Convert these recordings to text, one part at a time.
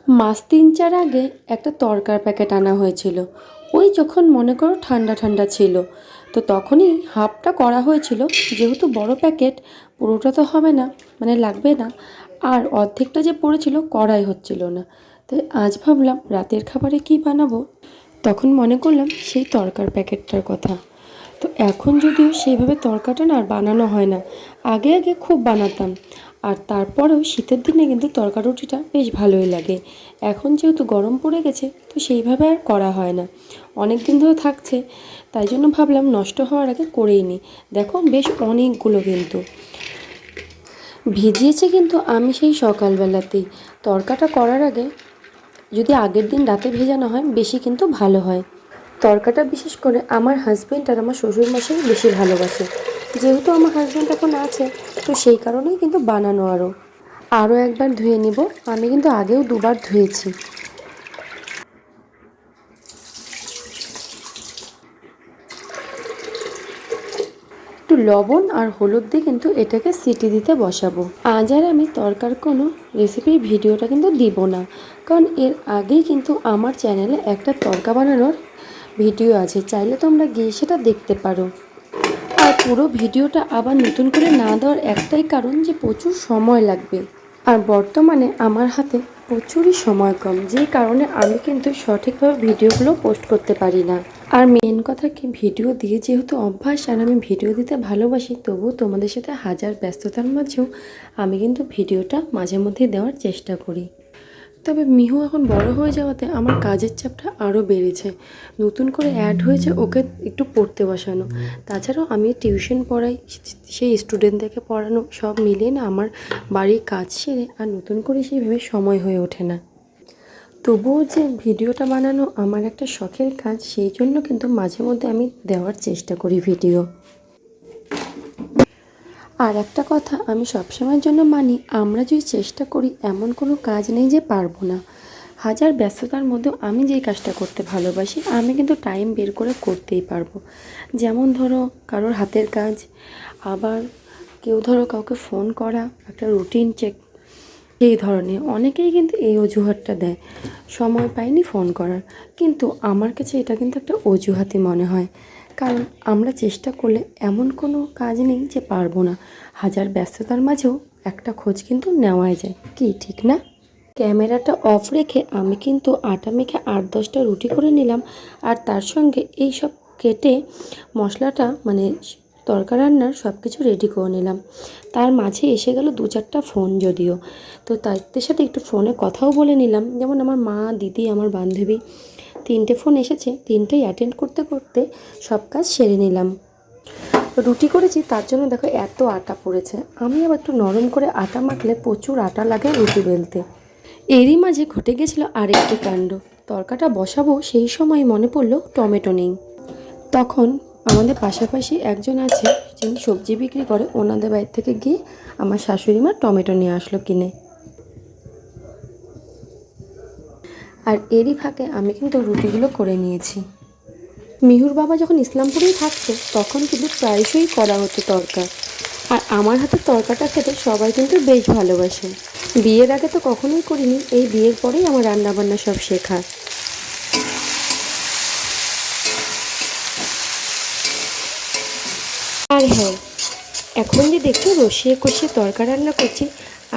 মাস ৩-৪ আগে একটা তরকার প্যাকেট আনা হয়েছিল। ওই যখন মনে করো ঠান্ডা ঠান্ডা ছিল, তো তখনই হাফটা করা হয়েছিল। যেহেতু বড় প্যাকেট, পুরোটা তো হবে না, মানে লাগবে না। আর অর্ধেকটা যে পড়েছিল করাই হচ্ছিল না। তাই আজ ভাবলাম রাতের খাবারে কি বানাবো। তখন মনে করলাম সেই তরকার প্যাকেটটার কথা। তো এখন যদিও সেইভাবে তরকাটা না আর বানানো হয় না, আগে আগে খুব বানাতাম। আর তারপরেও শীতের দিনে কিন্তু তরকা রুটিটা বেশ ভালোই লাগে। এখন যেহেতু গরম পড়ে গেছে, তো সেইভাবে আর করা হয় না, অনেক দিন ধরে থাকছে। তাই জন্য ভাবলাম নষ্ট হওয়ার আগে করেই নিই। দেখো বেশ অনেকগুলো কিন্তু ভিজিয়েছে, কিন্তু আমি সেই সকালবেলাতেই। তরকাটা করার আগে যদি আগের দিন রাতে ভেজানো হয় বেশি কিন্তু ভালো হয়। তরকাটা বিশেষ করে আমার হাজব্যান্ড আর আমার শ্বশুরমশাই বেশি ভালোবাসে। যেহেতু আমার হাজব্যান্ড এখন আছে, তো সেই কারণেই কিন্তু বানানো। আরও একবার ধুয়ে নিব। আমি কিন্তু আগেও দুবার ধুয়েছি। একটু লবণ আর হলুদ দিয়ে কিন্তু এটাকে সিটি দিতে বসাবো। আজ আর আমি তরকার কোনো রেসিপির ভিডিওটা কিন্তু দিব না, কারণ এর আগেই কিন্তু আমার চ্যানেলে একটা তরকা বানানোর ভিডিও আছে, চাইলে তোমরা গিয়ে সেটা দেখতে পারো। আর পুরো ভিডিওটা আবার নতুন করে না দেওয়ার একটাই কারণ যে প্রচুর সময় লাগবে। আর বর্তমানে আমার হাতে প্রচুরই সময় কম, যে কারণে আমি কিন্তু সঠিকভাবে ভিডিওগুলো পোস্ট করতে পারি না। আর মেন কথা কি, ভিডিও দিয়ে যেহেতু অভ্যাস আর আমি ভিডিও দিতে ভালোবাসি, তবুও তোমাদের সাথে হাজার ব্যস্ততার মাঝেও আমি কিন্তু ভিডিওটা মাঝে মধ্যে দেওয়ার চেষ্টা করি। তবে মিহু এখন বড় হয়ে যাওয়াতে আমার কাজের চাপটা আরও বেড়েছে। নতুন করে অ্যাড হয়েছে ওকে একটু পড়তে বসানো, তাছাড়াও আমি টিউশন পড়াই, সেই স্টুডেন্টদেরকে পড়ানো, সব মিলিয়ে না আমার বাড়ির কাজ সেরে আর নতুন করে সেইভাবে সময় হয়ে ওঠে না। তবুও যে ভিডিওটা বানানো আমার একটা শখের কাজ, সেই জন্য কিন্তু মাঝে মধ্যে আমি দেওয়ার চেষ্টা করি ভিডিও। আর একটা কথা আমি সবসময়ের জন্য মানি, আমরা যদি চেষ্টা করি এমন কোনো কাজ নেই যে পারবো না। হাজার ব্যস্ততার মধ্যেও আমি যেই কাজটা করতে ভালোবাসি আমি কিন্তু টাইম বের করে করতেই পারবো। যেমন ধরো কারোর হাতের কাজ, আবার কেউ ধরো কাউকে ফোন করা, একটা রুটিন চেক, এই ধরনের অনেকেই কিন্তু এই অজুহাতটা দেয়, সময় পাইনি ফোন করার। কিন্তু আমার কাছে এটা কিন্তু একটা অজুহাতই মনে হয়, কারণ আমরা চেষ্টা করলে এমন কোনো কাজ নেই যে পারবো না। হাজার ব্যস্ততার মাঝেও একটা খোঁজ কিন্তু নেওয়াই যায়, কি ঠিক না? ক্যামেরাটা অফ রেখে আমি কিন্তু আটা মেখে 8-10টা রুটি করে নিলাম, আর তার সঙ্গে এই সব কেটে মশলাটা মানে তরকা রান্নার সব কিছু রেডি করে নিলাম। তার মাঝে এসে গেল 2-4টা ফোন যদিও, তো তাদের সাথে একটু ফোনে কথাও বলে নিলাম। যেমন আমার মা, দিদি, আমার বান্ধবী, 3টে ফোন এসেছে, 3টেই অ্যাটেন্ড করতে করতে সব কাজ সেরে নিলাম। রুটি করেছি, তার জন্য দেখো এত আটা পড়েছে। আমি আবার একটু নরম করে আটা মাখলে প্রচুর আটা লাগে রুটি বেলতে। এরই মাঝে ঘটে গেছিল আরেকটি কাণ্ড। তরকাটা বসাবো সেই সময় মনে পড়লো টমেটো নেই। তখন আমাদের পাশাপাশি একজন আছে যিনি সবজি বিক্রি করে, ওনাদের বাড়ি থেকে গিয়ে আমার শাশুড়ি মা টমেটো নিয়ে আসলো কিনে। আর এরই ফাঁকে আমি কিন্তু রুটিগুলো করে নিয়েছি। মিহুর বাবা যখন ইসলামপুরেই থাকতো তখন কিন্তু প্রায়শই করা হতো তরকা। আর আমার হাতের তরকাটা খেতে সবাই কিন্তু বেশ ভালোবাসে। বিয়ের আগে তো কখনোই করিনি, এই বিয়ের পরেই আমার রান্নাবান্না সব শেখা। আর হ্যাঁ, এখন যে দেখছো রসিয়ে কষিয়ে তরকা রান্না করছি,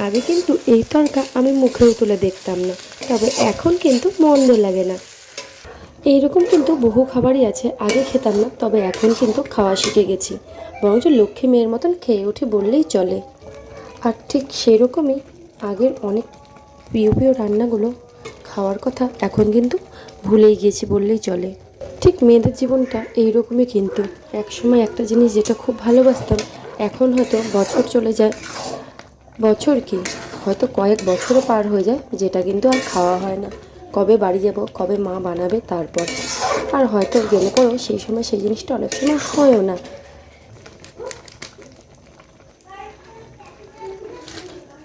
আগে কিন্তু এই তরকা আমি মুখেও তুলে দেখতাম না, তবে এখন কিন্তু মন্দ লাগে না। এইরকম কিন্তু বহু খাবারই আছে আগে খেতাম না, তবে এখন কিন্তু খাওয়া শিখে গেছি, বরঞ্চ লক্ষ্মী মেয়ের মতন খেয়ে উঠি বললেই চলে। আর ঠিক সেরকমই আগের অনেক প্রিয় প্রিয় রান্নাগুলো খাওয়ার কথা এখন কিন্তু ভুলেই গিয়েছি বললেই চলে। ঠিক মেয়েদের জীবনটা এইরকমই, কিন্তু একসময় একটা জিনিস যেটা খুব ভালোবাসতাম, এখন হয়তো বছর চলে যায়, বছর কি হয়তো কয়েক বছরও পার হয়ে যায়, যেটা কিন্তু আর খাওয়া হয় না। কবে বাড়ি যাব, কবে মা বানাবে, তারপর আর হয়তো গেলে পরেও সেই সময় সেই জিনিসটা অনেক সময় হয়ও না।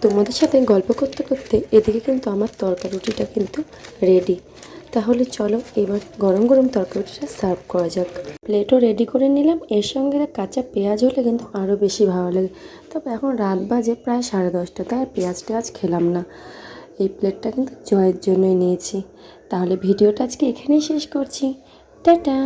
তোমাদের সাথে গল্প করতে করতে এদিকে কিন্তু আমার তরকা রুটিটা কিন্তু রেডি। তাহলে চলো এবার গরম গরম তরকা রুটিটা সার্ভ করা যাক। প্লেটও রেডি করে নিলাম, এর সঙ্গে কাঁচা পেঁয়াজ হলে কিন্তু আরও বেশি ভালো লাগে। তবে এখন রাত বাজে প্রায় 10:30, তাই আর পেঁয়াজ টেয়াজ খেলাম না। এই প্লেটটা কিন্তু জয়ের জন্যই নিয়েছি। তাহলে ভিডিওটা আজকে এখানেই শেষ করছি। টাটা।